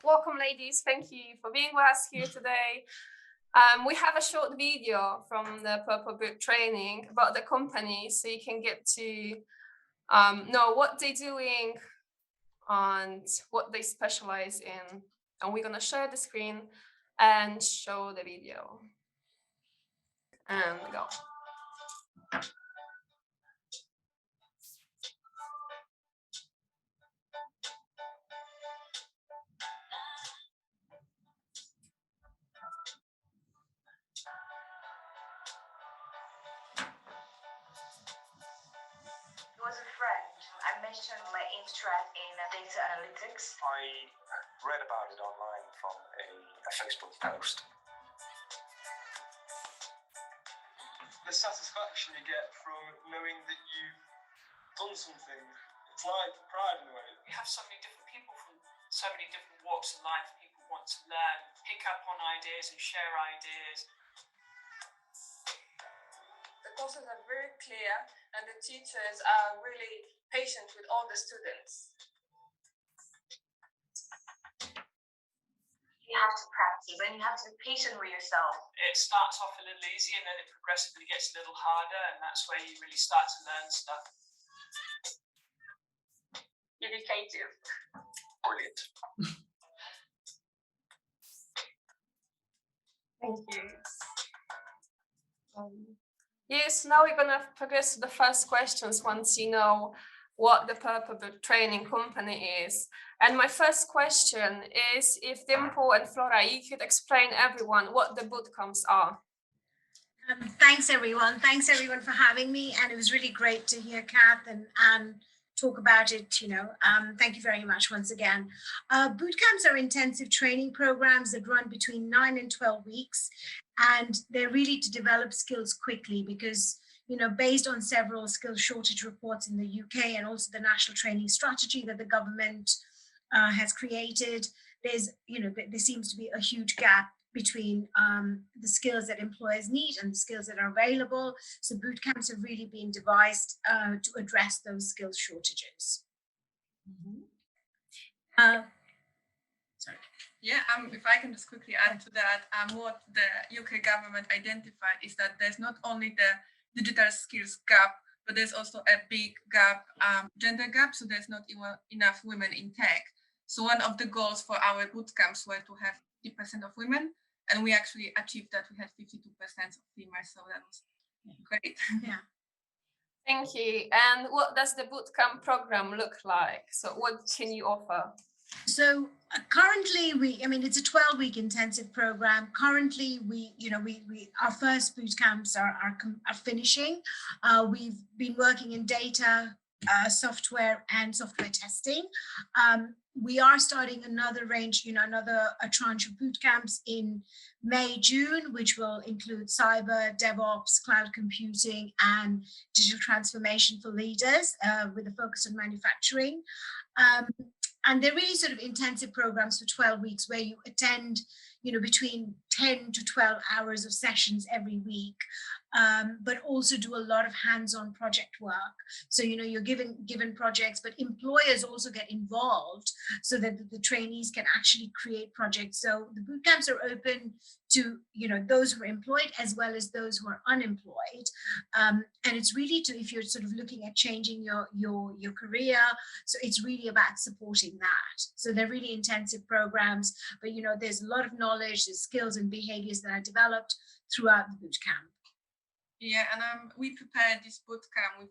Welcome, ladies. Thank you for being with us here today. We have a short video from the Purple Boot training about the company, so you can get to know what they're doing and what they specialize in. And we're going to share the screen and show the video. And go. Was a friend. I mentioned my interest in data analytics. I read about it online from a Facebook post. The satisfaction you get from knowing that you've done something, it's like pride in a way. We have so many different people from so many different walks of life. People want to learn, pick up on ideas and share ideas. The courses are very clear and the teachers are really patient with all the students. You have to practice and you have to be patient with yourself. It starts off a little easy and then it progressively gets a little harder, and that's where you really start to learn stuff. Really creative. Brilliant. Thank you. Yes, now we're going to progress to the first questions once you know what the Purple Boot training company is. And my first question is if Dimple and Flora, you could explain everyone what the bootcamps are. Thanks everyone for having me, and it was really great to hear Kath and Anne talk about it. Thank you very much once again. Bootcamps are intensive training programs that run between 9 and 12 weeks, and they're really to develop skills quickly because based on several skills shortage reports in the UK and also the national training strategy that the government has created, there seems to be a huge gap between the skills that employers need and the skills that are available. So boot camps have really been devised to address those skills shortages. Sorry. Yeah, if I can just quickly add to that, what the UK government identified is that there's not only the digital skills gap, but there's also a big gap, gender gap, so there's not enough women in tech. So one of the goals for our bootcamps were to have 50% of women, and we actually achieved that. We had 52% of females, so that was great. Yeah. Thank you. And what does the bootcamp program look like? So what can you offer? So currently it's a 12-week intensive program. Currently our first boot camps are finishing. We've been working in data, software and software testing. We are starting another range, a tranche of boot camps in May, June, which will include cyber, DevOps, cloud computing, and digital transformation for leaders with a focus on manufacturing. And they're really sort of intensive programs for 12 weeks where you attend, between 10 to 12 hours of sessions every week, but also do a lot of hands-on project work. So, you're given projects, but employers also get involved so that the trainees can actually create projects. So the boot camps are open to, those who are employed as well as those who are unemployed. And it's really if you're sort of looking at changing your career, so it's really about supporting that. So they're really intensive programs, but there's a lot of knowledge, there's skills and behaviors that are developed throughout the boot camp. Yeah, and we prepared this bootcamp with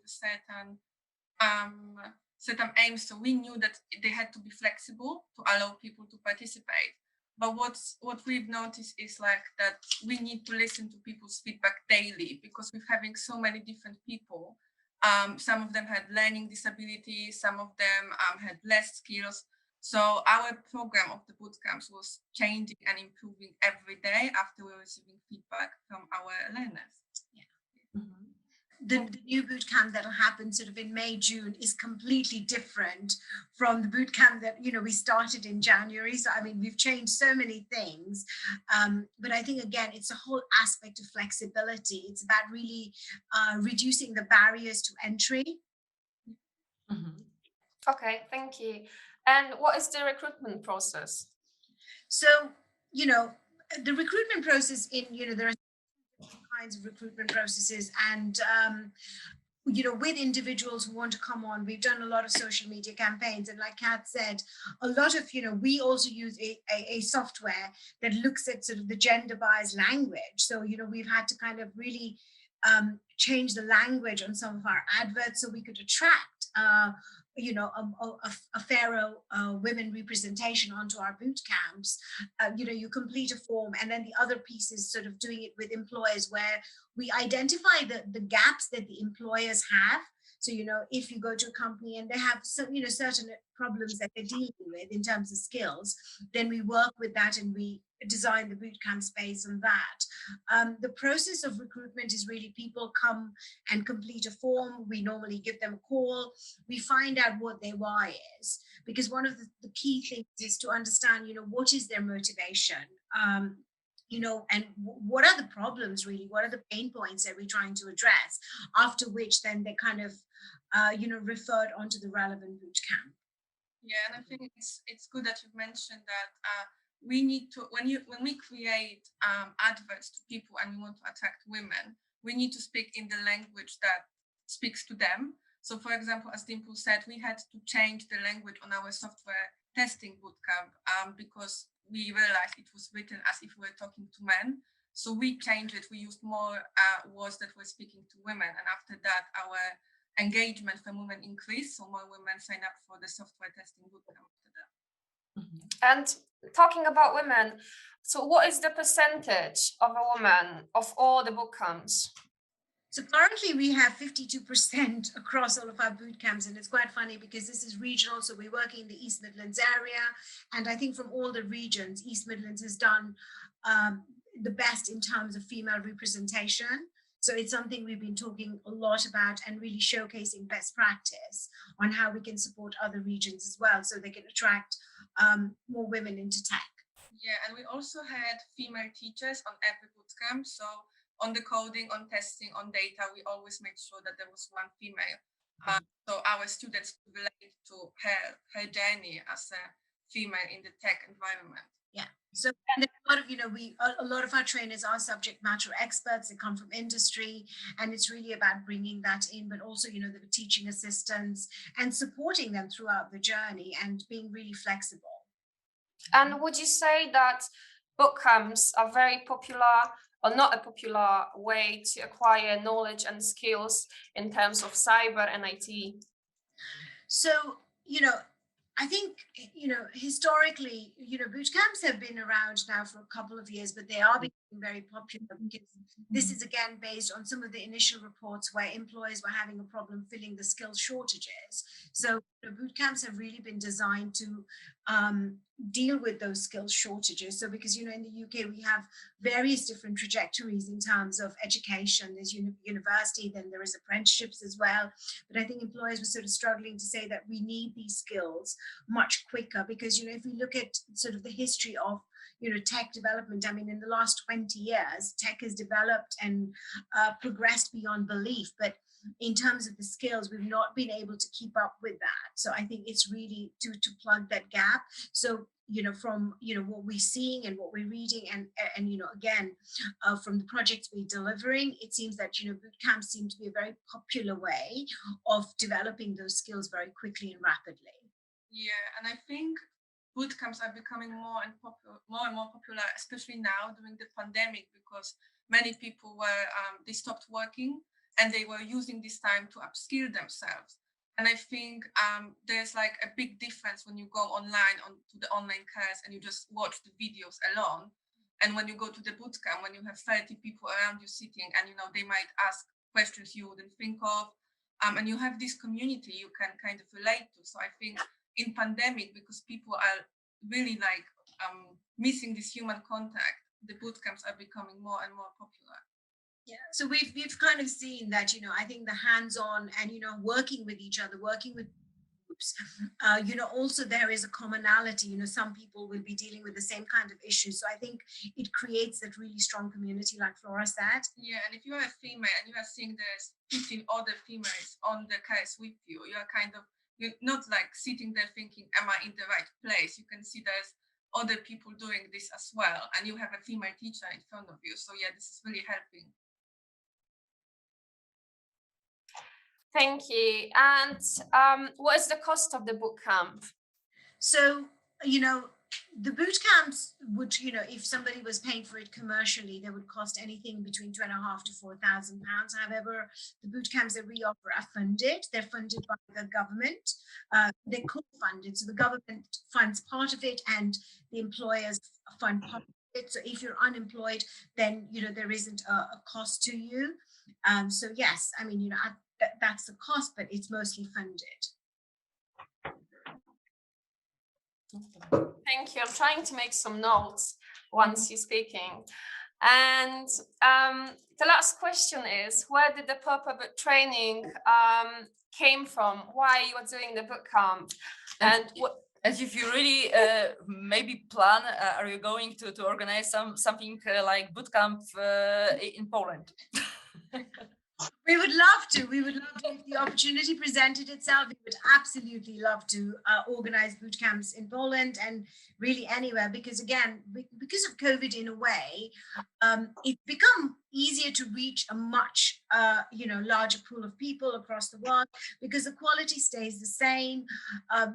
certain aims. So we knew that they had to be flexible to allow people to participate. But what we've noticed is that we need to listen to people's feedback daily, because we're having so many different people. Some of them had learning disabilities, some of them had less skills. So our program of the bootcamps was changing and improving every day after we were receiving feedback from our learners. Yeah. Mm-hmm. The new bootcamp that'll happen sort of in May, June is completely different from the bootcamp that, we started in January. So, we've changed so many things. But I think, again, it's a whole aspect of flexibility. It's about really reducing the barriers to entry. Mm-hmm. Okay, thank you. And what is the recruitment process? So, you know, the recruitment process there are kinds of recruitment processes, and with individuals who want to come on, we've done a lot of social media campaigns, and like Kat said, a lot of we also use a software that looks at sort of the gender biased language. So we've had to kind of really change the language on some of our adverts so we could attract a fairer women representation onto our boot camps. You complete a form, and then the other piece is sort of doing it with employers, where we identify the gaps that the employers have. So, if you go to a company and they have some, certain problems that they're dealing with in terms of skills, then we work with that and we design the bootcamp space on that. The process of recruitment is really people come and complete a form. We normally give them a call. We find out what their why is, because one of the key things is to understand, what is their motivation? And what are the problems really? What are the pain points that we're trying to address? After which then they kind of, referred onto the relevant boot camp. Yeah, and I think it's good that you've mentioned that we need to, when we create adverts to people and we want to attract women, we need to speak in the language that speaks to them. So, for example, as Dimple said, we had to change the language on our software testing bootcamp because we realized it was written as if we were talking to men. So we changed it. We used more words that were speaking to women. And after that, our engagement from women increased. So more women sign up for the software testing bootcamp after that. Mm-hmm. And talking about women, so what is the percentage of a woman of all the bootcamps? So currently we have 52% across all of our boot camps, and it's quite funny because this is regional. So we're working in the East Midlands area, and I think from all the regions, East Midlands has done the best in terms of female representation. So it's something we've been talking a lot about and really showcasing best practice on how we can support other regions as well, so they can attract more women into tech. Yeah, and we also had female teachers on every bootcamp. So on the coding, on testing, on data, we always made sure that there was one female. So our students could relate to her journey as a female in the tech environment. Yeah. So a lot of our trainers are subject matter experts. They come from industry, and it's really about bringing that in, but also, the teaching assistants and supporting them throughout the journey and being really flexible. And would you say that bootcamps are very popular, or not a popular way to acquire knowledge and skills in terms of cyber and IT? So, I think, historically, boot camps have been around now for a couple of years, but they are becoming very popular because this is again based on some of the initial reports where employers were having a problem filling the skills shortages. So boot camps have really been designed to deal with those skills shortages. So because, in the UK, we have various different trajectories in terms of education. There's university, then there is apprenticeships as well. But I think employers were sort of struggling to say that we need these skills much quicker because, if we look at sort of the history of, tech development, I mean, in the last 20 years, tech has developed and progressed beyond belief. But in terms of the skills, we've not been able to keep up with that. So I think it's really to plug that gap. So, from, what we're seeing and what we're reading and again, from the projects we're delivering, it seems that, boot camps seem to be a very popular way of developing those skills very quickly and rapidly. Yeah, and I think boot camps are becoming more and more popular, especially now during the pandemic, because many people were, they stopped working and they were using this time to upskill themselves. And I think there's like a big difference when you go online to the online course and you just watch the videos alone. And when you go to the bootcamp, when you have 30 people around you sitting and, they might ask questions you wouldn't think of, and you have this community you can kind of relate to. So I think in pandemic, because people are really like missing this human contact, the bootcamps are becoming more and more popular. Yeah, so we've kind of seen that, I think the hands-on and, working with each other, working with groups, also there is a commonality, some people will be dealing with the same kind of issues. So I think it creates that really strong community, like Flora said. Yeah, and if you are a female and you are seeing there's 15 other females on the course with you, you're not like sitting there thinking, am I in the right place? You can see there's other people doing this as well, and you have a female teacher in front of you. So yeah, this is really helping. Thank you. And what is the cost of the bootcamp? So, you know, the boot camps would, you know, if somebody was paying for it commercially, they would cost anything between £2,500 to £4,000. However, the boot camps that we offer are funded. They're funded by the government. They're co-funded. So the government funds part of it and the employers fund part of it. So if you're unemployed, then, you know, there isn't a cost to you. So yes, I mean, you know, that's the cost, but it's mostly funded. Thank you. I'm trying to make some notes once you're speaking. And the last question is, where did the purple book training came from? Why you are doing the bootcamp? And what? And if you really maybe plan, are you going to organize something like bootcamp in Poland? We would love to. We would love to. If the opportunity presented itself, we would absolutely love to organize boot camps in Poland and really anywhere, because again, because of COVID in a way, it's become easier to reach a much you know, larger pool of people across the world because the quality stays the same.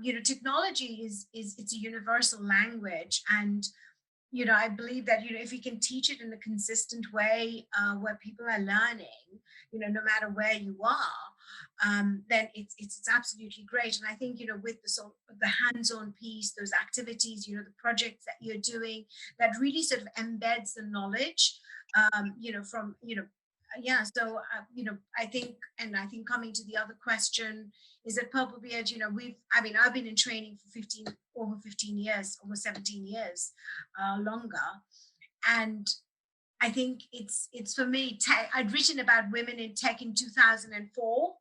You know, technology it's a universal language, and you know, I believe that, you know, if we can teach it in a consistent way where people are learning, you know, no matter where you are, then it's absolutely great. And I think, you know, with the sort of the hands-on piece, those activities, you know, the projects that you're doing, that really sort of embeds the knowledge, you know, from, you know, yeah. So, you know, I think coming to the other question is that Purple Beard, you know, I've been in training for over 15 years, almost 17 years, longer. And I think it's for me, I'd written about women in tech in 2004,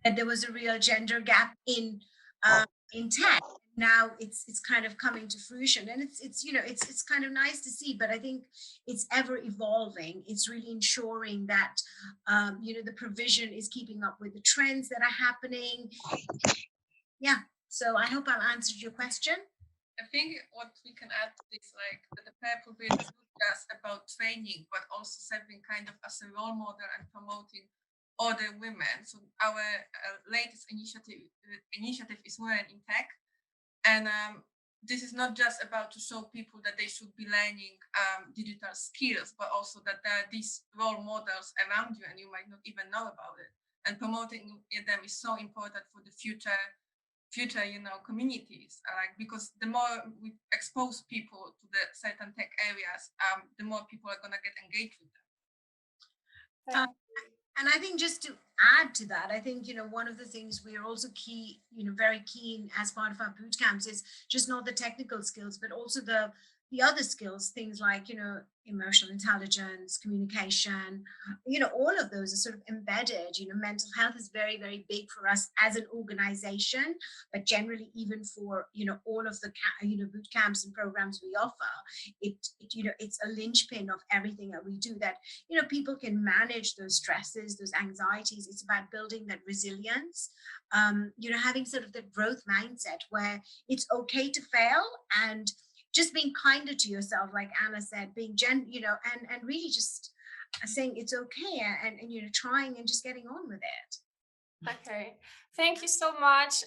that there was a real gender gap in tech. Now it's kind of coming to fruition, and it's you know, it's kind of nice to see, but I think it's ever evolving. It's really ensuring that you know, the provision is keeping up with the trends that are happening. Yeah, so I hope I've answered your question. I think what we can add to this, like that the Purple Beard is not just about training, but also serving kind of as a role model and promoting other women. So our latest initiative is Women in Tech. And this is not just about to show people that they should be learning digital skills, but also that there are these role models around you and you might not even know about it. And promoting them is so important for the future, you know, communities. Because the more we expose people to the certain tech areas, the more people are gonna get engaged with them. And I think just to add to that, I think, you know, one of the things we are also very keen as part of our boot camps is just not the technical skills, but also the other skills, things like, you know, emotional intelligence, communication, you know, all of those are sort of embedded. You know, mental health is very, very big for us as an organization, but generally even for, you know, all of the, you know, boot camps and programs we offer, you know, it's a linchpin of everything that we do, that, you know, people can manage those stresses, those anxieties. It's about building that resilience, you know, having sort of the growth mindset where it's okay to fail, and just being kinder to yourself, like Anna said, being you know, and really just saying it's okay, and you know, trying and just getting on with it. Okay, thank you so much.